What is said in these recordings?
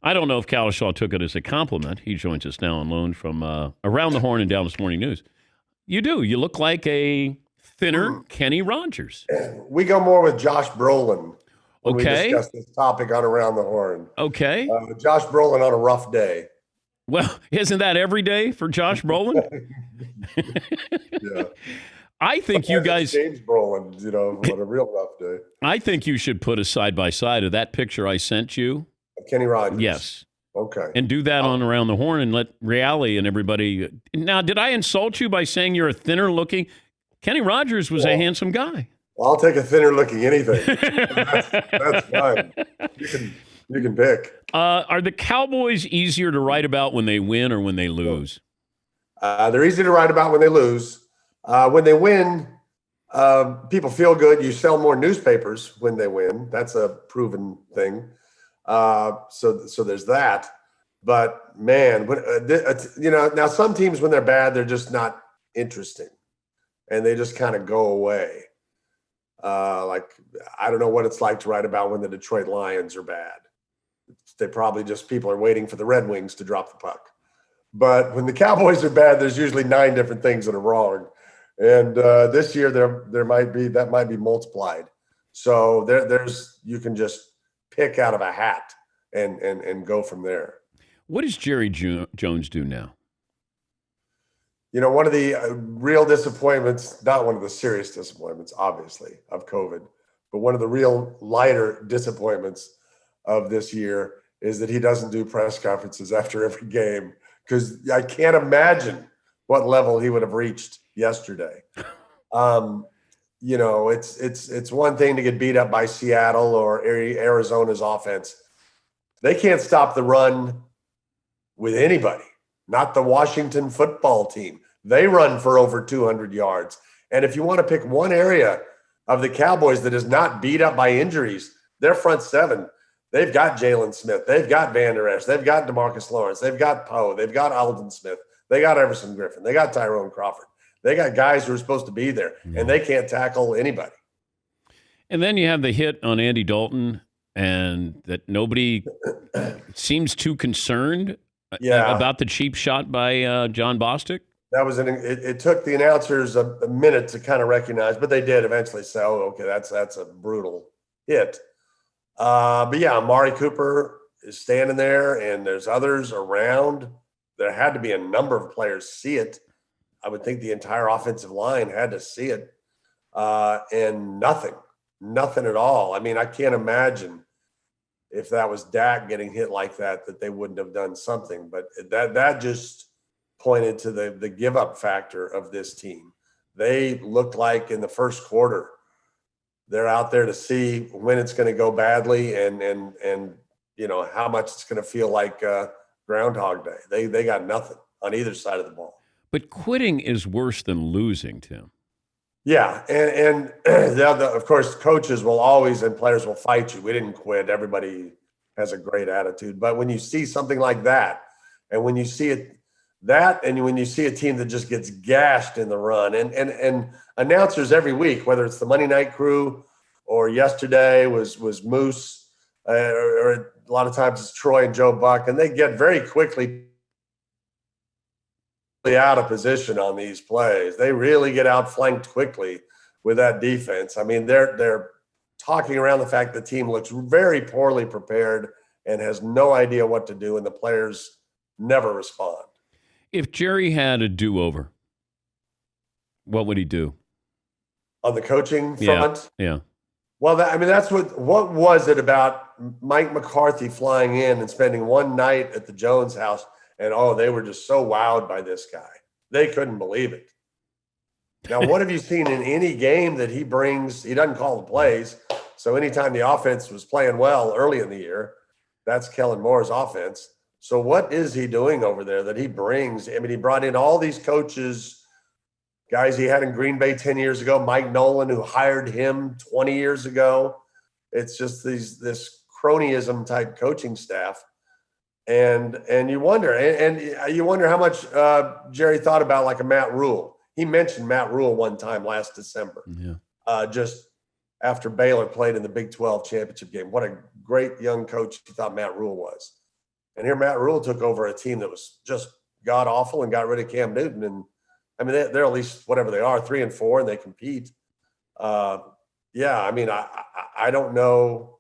I don't know if Cowlishaw took it as a compliment. He joins us now on loan from Around the Horn and Dallas Morning News. You do. You look like a thinner Kenny Rogers. We go more with Josh Brolin when we Okay. discuss this topic on Around the Horn. Okay. Josh Brolin on a rough day. Well, isn't that every day for Josh Brolin? Yeah. I think you guys. James Brolin, what a real rough day. I think you should put a side by side of that picture I sent you. Kenny Rogers. Yes. Okay. And do that on Around the Horn and let Reale and everybody. Now, did I insult you by saying you're a thinner looking? Kenny Rogers was a handsome guy. Well, I'll take a thinner looking anything. that's fine. You can pick. Are the Cowboys easier to write about when they win or when they lose? They're easy to write about when they lose. When they win, people feel good. You sell more newspapers when they win. That's a proven thing. So there's that. But man, now some teams when they're bad, they're just not interesting, and they just kind of go away. Like I don't know what it's like to write about when the Detroit Lions are bad. They probably just people are waiting for the Red Wings to drop the puck. But when the Cowboys are bad, there's usually 9 different things that are wrong. And this year there might be multiplied. So there's you can just pick out of a hat and go from there. What does Jerry Jones do now? One of the real disappointments, not one of the serious disappointments, obviously, of COVID, but one of the real lighter disappointments of this year is that he doesn't do press conferences after every game, because I can't imagine what level he would have reached yesterday. It's one thing to get beat up by Seattle or Arizona's offense. They can't stop the run with anybody, not the Washington football team. They run for over 200 yards. And if you want to pick one area of the Cowboys that is not beat up by injuries, their front seven, they've got Jalen Smith, they've got Van Der Esch, they've got DeMarcus Lawrence, they've got Poe, they've got Alden Smith, they got Everson Griffin, they got Tyrone Crawford. They got guys who are supposed to be there, and they can't tackle anybody. And then you have the hit on Andy Dalton, and that nobody seems too concerned about the cheap shot by John Bostic. That was it took the announcers a minute to kind of recognize, but they did eventually say, "Oh, okay, that's a brutal hit." But yeah, Amari Cooper is standing there, and there's others around. There had to be a number of players see it. I would think the entire offensive line had to see it, and nothing at all. I mean, I can't imagine if that was Dak getting hit like that they wouldn't have done something. But that just pointed to the give up factor of this team. They looked like in the first quarter, they're out there to see when it's going to go badly and how much it's going to feel like Groundhog Day. They got nothing on either side of the ball. But quitting is worse than losing, Tim. Yeah, and of course, coaches will always and players will fight you. We didn't quit. Everybody has a great attitude. But when you see something like that, and when you see when you see a team that just gets gashed in the run, and announcers every week, whether it's the Monday Night Crew or yesterday was Moose, or a lot of times it's Troy and Joe Buck, and they get very quickly out of position on these plays. They really get outflanked quickly with that defense. I mean, they're talking around the fact the team looks very poorly prepared and has no idea what to do, and the players never respond. If Jerry had a do-over, what would he do? On the coaching front? Yeah. Well, that's what was it about Mike McCarthy flying in and spending one night at the Jones house, and they were just so wowed by this guy. They couldn't believe it. Now, what have you seen in any game that he brings? He doesn't call the plays. So anytime the offense was playing well early in the year, that's Kellen Moore's offense. So what is he doing over there that he brings? I mean, he brought in all these coaches, guys he had in Green Bay 10 years ago, Mike Nolan, who hired him 20 years ago. It's just this cronyism type coaching staff. And you wonder, and you wonder how much Jerry thought about like a Matt Rule. He mentioned Matt Rule one time last December, just after Baylor played in the Big 12 championship game. What a great young coach he thought Matt Rule was. And here Matt Rule took over a team that was just god awful and got rid of Cam Newton. And I mean, they're at least whatever they are, 3-4, and they compete. Yeah, I mean, I don't know.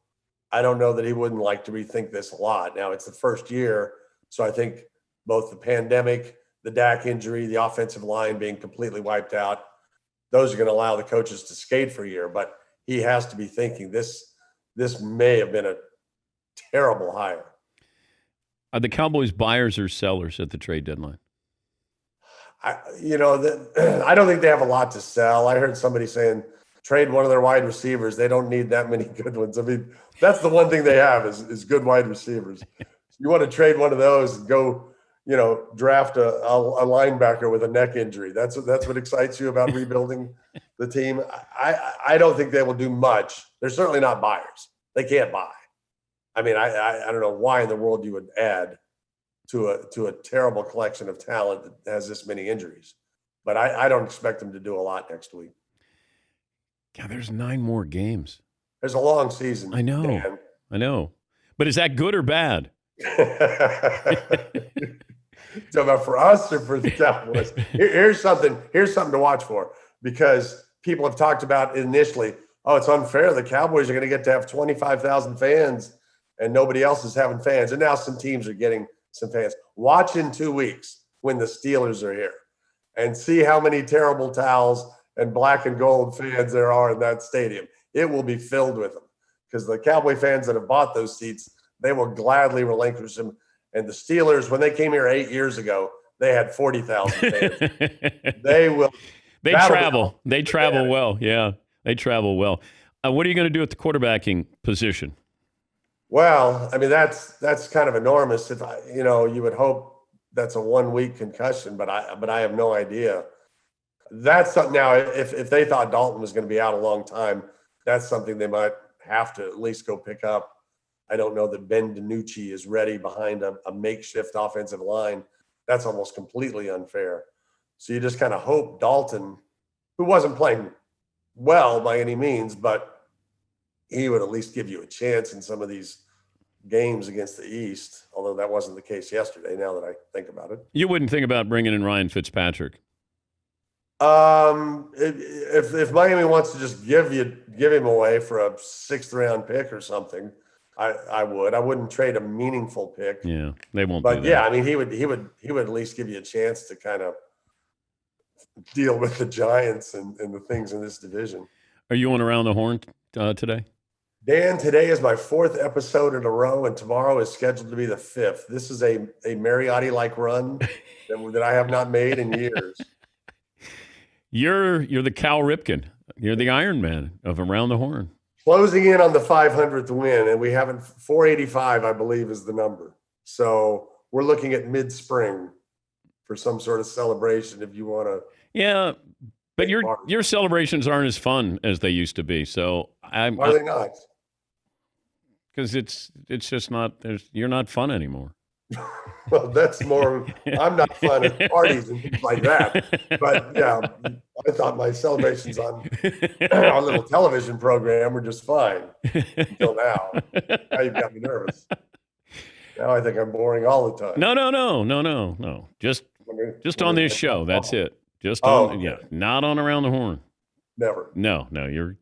I don't know that he wouldn't like to rethink this a lot. Now it's the first year, so I think both the pandemic, the Dak injury, the offensive line being completely wiped out, those are going to allow the coaches to skate for a year. But he has to be thinking this may have been a terrible hire. Are the Cowboys buyers or sellers at the trade deadline? I don't think they have a lot to sell. I heard somebody saying trade one of their wide receivers. They don't need that many good ones. I mean, that's the one thing they have is good wide receivers. You want to trade one of those and go, draft a linebacker with a neck injury. That's what excites you about rebuilding the team. I don't think they will do much. They're certainly not buyers. They can't buy. I mean, I don't know why in the world you would add to a terrible collection of talent that has this many injuries. But I don't expect them to do a lot next week. God, there's 9 more games. There's a long season. I know. Dan. I know. But is that good or bad? So about for us or for the Cowboys? Here's something to watch for, because people have talked about initially, it's unfair. The Cowboys are going to get to have 25,000 fans and nobody else is having fans. And now some teams are getting some fans. Watch in 2 weeks when the Steelers are here and see how many terrible towels and black and gold fans there are in that stadium. It will be filled with them, because the Cowboy fans that have bought those seats, they will gladly relinquish them. And the Steelers, when they came here 8 years ago, they had 40,000 fans. They travel. They travel well. Yeah, they travel well. What are you going to do at the quarterbacking position? Well, I mean, that's kind of enormous. If you would hope that's a 1-week concussion, but I have no idea. That's something. Now, if they thought Dalton was going to be out a long time, that's something they might have to at least go pick up. I don't know that Ben DiNucci is ready behind a makeshift offensive line. That's almost completely unfair. So you just kind of hope Dalton, who wasn't playing well by any means, but he would at least give you a chance in some of these games against the East, although that wasn't the case yesterday, now that I think about it. You wouldn't think about bringing in Ryan Fitzpatrick? If Miami wants to just give him away for a 6th-round pick or something, I would. I wouldn't trade a meaningful pick. Yeah, they won't. But do that. Yeah, I mean, he would at least give you a chance to kind of deal with the Giants and the things in this division. Are you on Around the Horn today? Dan, today is my 4th episode in a row, and tomorrow is scheduled to be the 5th. This is a Mariotti-like run that I have not made in years. You're the Cal Ripken. You're the Iron Man of Around the Horn. Closing in on the 500th win, and we haven't 485, I believe, is the number. So we're looking at mid-spring for some sort of celebration, if you want to. Yeah, but your celebrations aren't as fun as they used to be. So why are they not? Because it's just not. You're not fun anymore. Well, that's more. I'm not fun at parties and things like that. But yeah, I thought my celebrations on our little television program were just fine until now. Now you've got me nervous. Now I think I'm boring all the time. No. Just on this show. That's it. Just not on Around the Horn. Never. No,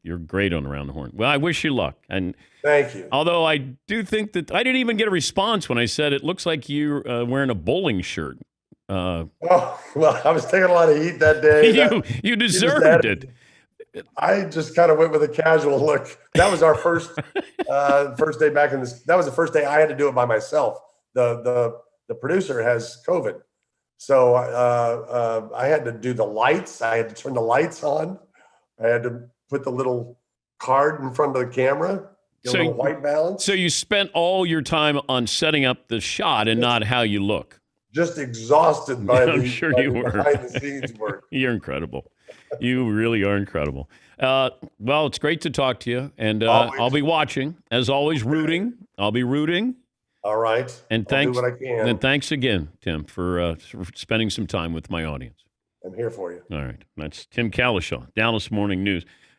you're great on Around the Horn. Well, I wish you luck. And thank you. Although I do think that I didn't even get a response when I said it looks like you're wearing a bowling shirt. Well, I was taking a lot of heat that day. You deserved it. I just kind of went with a casual look. That was our first day back in this. That was the first day I had to do it by myself. The producer has COVID, so I had to do the lights. I had to turn the lights on. I had to put the little card in front of the camera, a little white balance. So you spent all your time on setting up the shot and not how you look. Just exhausted by I'm sure you were. Behind the scenes work. You're incredible. You really are incredible. Well, it's great to talk to you, and I'll be watching. As always, rooting. I'll be rooting. All right. And thanks. I'll do what I can. And thanks again, Tim, for spending some time with my audience. I'm here for you. All right. That's Tim Cowlishaw, Dallas Morning News.